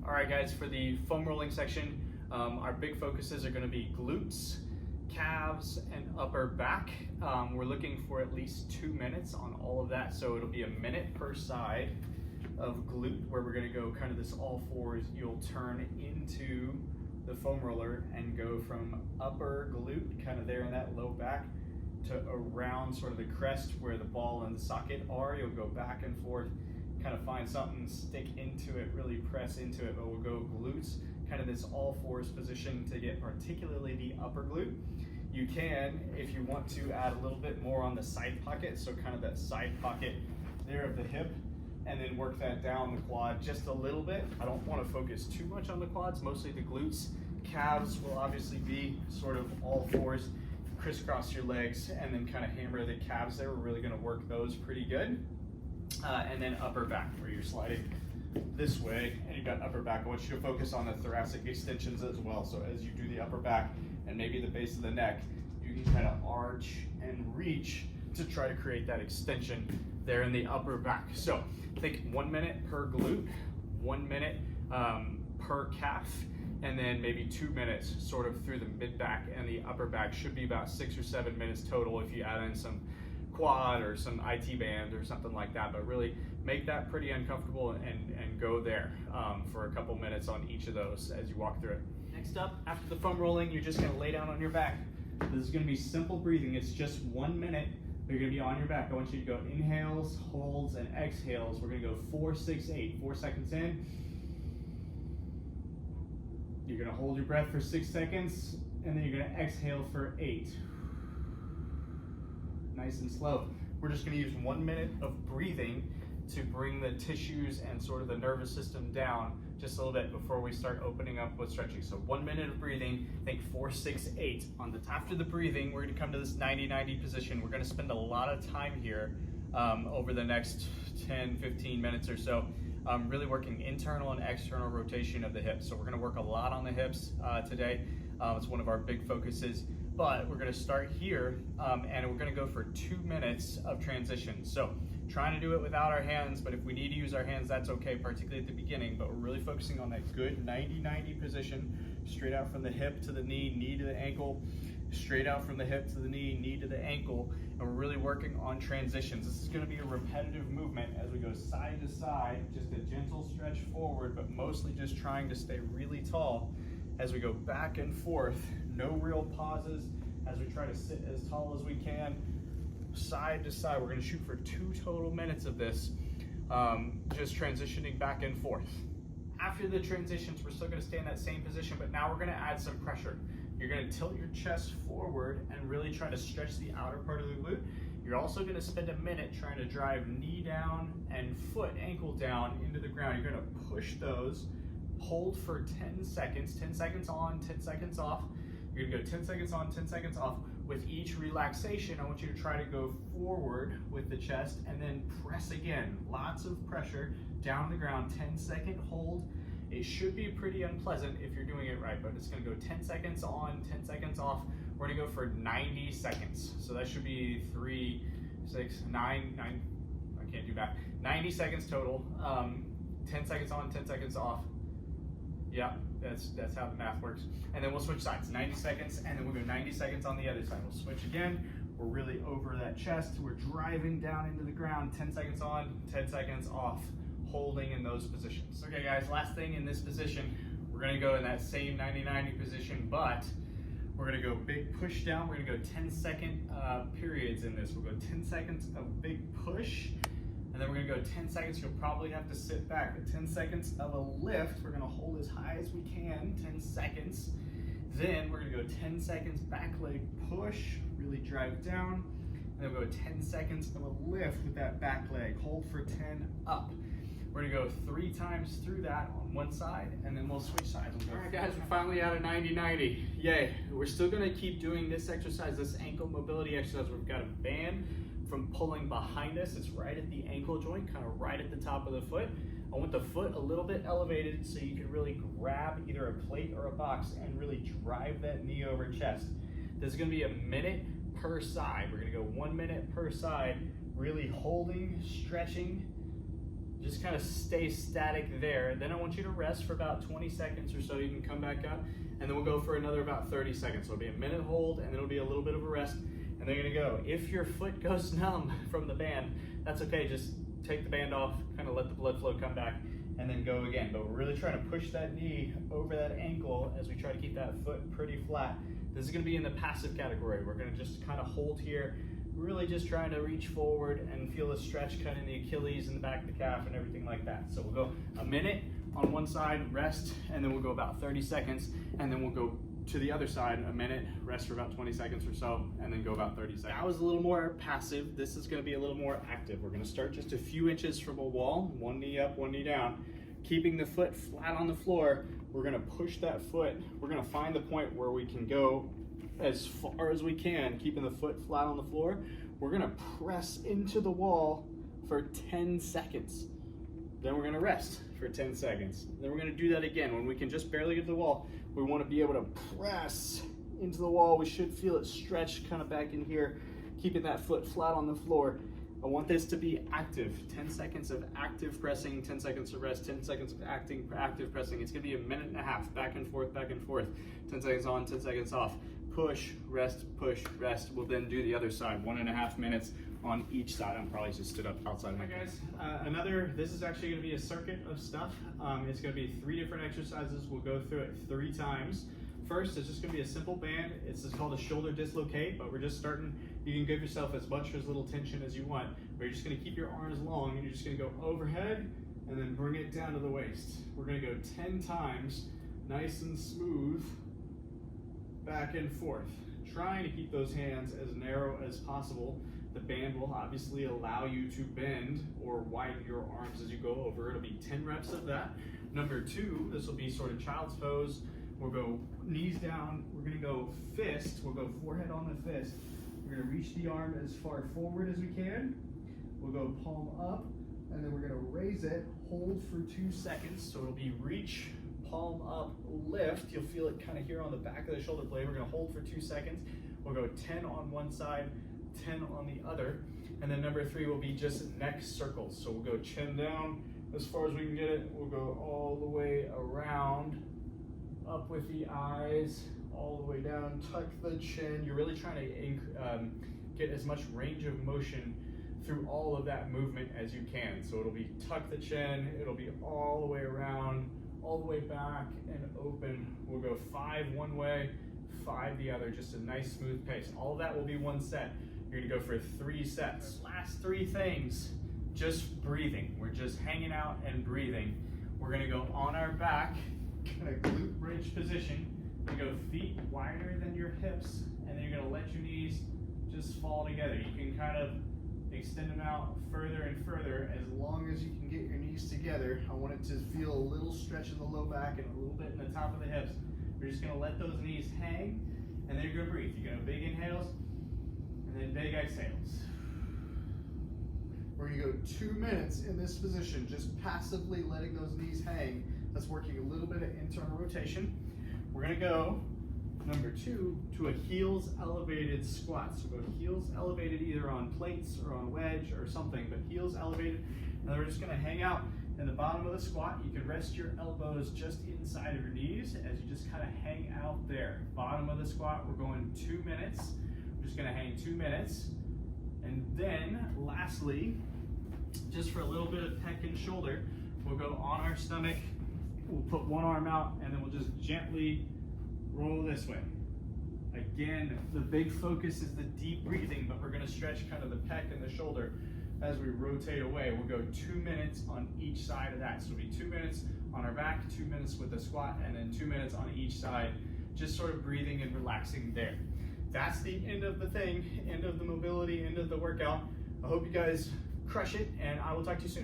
All right, guys, for the foam rolling section, our big focuses are going to be glutes, calves, and upper back. We're looking for at least 2 minutes on all of that, so it'll be a minute per side of glute, where we're going to go kind of this all fours. You'll turn into the foam roller and go from upper glute, kind of there in that low back, to around sort of the crest where the ball and the socket are. You'll go back and forth, kind of find something, stick into it, really press into it, but we'll go glutes, kind of this all fours position to get particularly the upper glute. You can, if you want to, add a little bit more on the side pocket, so kind of that side pocket there of the hip, and then work that down the quad just a little bit. I don't want to focus too much on the quads, mostly the glutes. Calves will obviously be sort of all fours, crisscross your legs, and then kind of hammer the calves there. We're really going to work those pretty good. And then upper back, where you're sliding this way, and you've got upper back. I want you to focus on the thoracic extensions as well. So as you do the upper back and maybe the base of the neck, you can kind of arch and reach to try to create that extension there in the upper back. So think 1 minute per glute, 1 minute per calf, and then maybe 2 minutes sort of through the mid back and the upper back. Should be about 6 or 7 minutes total if you add in some quad or some IT band or something like that, but really make that pretty uncomfortable and go there for a couple minutes on each of those as you walk through it. Next up, after the foam rolling, you're just gonna lay down on your back. This is gonna be simple breathing. It's just 1 minute. You're gonna be on your back. I want you to go inhales, holds, and exhales. We're gonna go 4, 6, 8. 4 seconds in. You're gonna hold your breath for 6 seconds, and then you're gonna exhale for 8. Nice and slow. We're just gonna use 1 minute of breathing to bring the tissues and sort of the nervous system down just a little bit before we start opening up with stretching. So 1 minute of breathing, think 4, 6, 8. After the breathing, we're gonna come to this 90-90 position. We're gonna spend a lot of time here over the next 10, 15 minutes or so, really working internal and external rotation of the hips. So we're gonna work a lot on the hips today. It's one of our big focuses. But we're gonna start here, and we're gonna go for 2 minutes of transition. So trying to do it without our hands, but if we need to use our hands, that's okay, particularly at the beginning, but we're really focusing on that good 90-90 position, straight out from the hip to the knee, knee to the ankle, straight out from the hip to the knee, knee to the ankle, and we're really working on transitions. This is gonna be a repetitive movement as we go side to side, just a gentle stretch forward, but mostly just trying to stay really tall as we go back and forth. No real pauses as we try to sit as tall as we can, side to side. We're gonna shoot for 2 total minutes of this, just transitioning back and forth. After the transitions, we're still gonna stay in that same position, but now we're gonna add some pressure. You're gonna tilt your chest forward and really try to stretch the outer part of the glute. You're also gonna spend a minute trying to drive knee down and foot, ankle down into the ground. You're gonna push those, hold for 10 seconds, 10 seconds on, 10 seconds off. You're gonna go 10 seconds on, 10 seconds off. With each relaxation, I want you to try to go forward with the chest and then press again. Lots of pressure down the ground, 10-second hold. It should be pretty unpleasant if you're doing it right, but it's gonna go 10 seconds on, 10 seconds off. We're gonna go for 90 seconds. So that should be 3, 6, 9, I can't do math. 90 seconds total, 10 seconds on, 10 seconds off. Yeah, that's how the math works. And then we'll switch sides, 90 seconds, and then we'll go 90 seconds on the other side. We'll switch again. We're really over that chest. We're driving down into the ground, 10 seconds on, 10 seconds off, holding in those positions. Okay guys, last thing in this position, we're gonna go in that same 90-90 position, but we're gonna go big push down. We're gonna go 10-second periods in this. We'll go 10 seconds of big push, and then we're gonna go 10 seconds, you'll probably have to sit back. But 10 seconds of a lift, we're gonna hold as high as we can, 10 seconds. Then we're gonna go 10 seconds back leg push, really drive down. And then we'll go 10 seconds of a lift with that back leg, hold for 10 up. We're gonna go 3 times through that on one side, and then we'll switch sides. All right guys, we're finally out of 90-90. Yay. We're still gonna keep doing this exercise, this ankle mobility exercise. We've got a band from pulling behind us. It's right at the ankle joint, kind of right at the top of the foot. I want the foot a little bit elevated so you can really grab either a plate or a box and really drive that knee over chest. This is gonna be a minute per side. We're gonna go 1 minute per side, really holding, stretching, Just kind of stay static there. Then I want you to rest for about 20 seconds or so. You can come back up, and then we'll go for another about 30 seconds. So it'll be a minute hold, and then it'll be a little bit of a rest, and then you're gonna go. If your foot goes numb from the band, that's okay. Just take the band off, kind of let the blood flow come back, and then go again. But we're really trying to push that knee over that ankle as we try to keep that foot pretty flat. This is gonna be in the passive category. We're gonna just kind of hold here, really just trying to reach forward and feel a stretch kind of in the Achilles and the back of the calf and everything like that. So we'll go a minute on one side, rest, and then we'll go about 30 seconds, and then we'll go to the other side, a minute, rest for about 20 seconds or so, and then go about 30 seconds. That was a little more passive. This is gonna be a little more active. We're gonna start just a few inches from a wall, one knee up, one knee down, keeping the foot flat on the floor. We're gonna push that foot. We're gonna find the point where we can go as far as we can, keeping the foot flat on the floor. We're gonna press into the wall for 10 seconds. Then we're gonna rest for 10 seconds. Then we're gonna do that again. When we can just barely get to the wall, we wanna be able to press into the wall. We should feel it stretch kind of back in here, keeping that foot flat on the floor. I want this to be active. 10 seconds of active pressing, 10 seconds of rest, 10 seconds of active pressing. It's gonna be a minute and a half, back and forth, 10 seconds on, 10 seconds off. Push, rest, rest. We'll then do the other side, 1.5 minutes on each side. I'm probably just stood up outside of my guys. This is actually gonna be a circuit of stuff. It's gonna be 3 different exercises. We'll go through it 3 times. First, it's just gonna be a simple band. It's called a shoulder dislocate, but we're just starting. You can give yourself as much or as little tension as you want, but you're just gonna keep your arms long, and you're just gonna go overhead and then bring it down to the waist. We're gonna go 10 times, nice and smooth, back and forth, trying to keep those hands as narrow as possible. The band will obviously allow you to bend or widen your arms as you go over. It'll be 10 reps of that. Number 2, this will be sort of child's pose. We'll go knees down, we're gonna go fist, we'll go forehead on the fist. We're gonna reach the arm as far forward as we can. We'll go palm up, and then we're gonna raise it, hold for 2 seconds. So it'll be reach, palm up, lift. You'll feel it kind of here on the back of the shoulder blade. We're gonna hold for 2 seconds. We'll go 10 on one side, 10 on the other. And then number 3 will be just neck circles. So we'll go chin down as far as we can get it. We'll go all the way around, up with the eyes, all the way down, tuck the chin. You're really trying to get as much range of motion through all of that movement as you can. So it'll be tuck the chin, it'll be all the way around, all the way back and open. We'll go 5 one way, 5 the other, just a nice smooth pace. All of that will be 1 set. You're gonna go for 3 sets. Last 3 things, just breathing. We're just hanging out and breathing. We're gonna go on our back, kind of glute bridge position. You go feet wider than your hips, and then you're gonna let your knees just fall together. You can kind of extend them out further and further as long as you can get your knees together. I want it to feel a little stretch in the low back and a little bit in the top of the hips. We're just gonna let those knees hang, and then you're gonna breathe. You're gonna big inhales, and then big exhales. We're gonna go 2 minutes in this position, just passively letting those knees hang. That's working a little bit of internal rotation. We're gonna go, number 2, to a heels elevated squat. So go heels elevated either on plates or on wedge or something, but heels elevated. And then we're just gonna hang out in the bottom of the squat. You can rest your elbows just inside of your knees as you just kind of hang out there. Bottom of the squat, we're going 2 minutes. We're just gonna hang 2 minutes. And then lastly, just for a little bit of pec and shoulder, we'll go on our stomach. We'll put one arm out, and then we'll just gently roll this way. Again, the big focus is the deep breathing, but we're gonna stretch kind of the pec and the shoulder as we rotate away. We'll go 2 minutes on each side of that. So it'll be 2 minutes on our back, 2 minutes with the squat, and then 2 minutes on each side, just sort of breathing and relaxing there. That's the end of the thing, end of the mobility, end of the workout. I hope you guys crush it, and I will talk to you soon.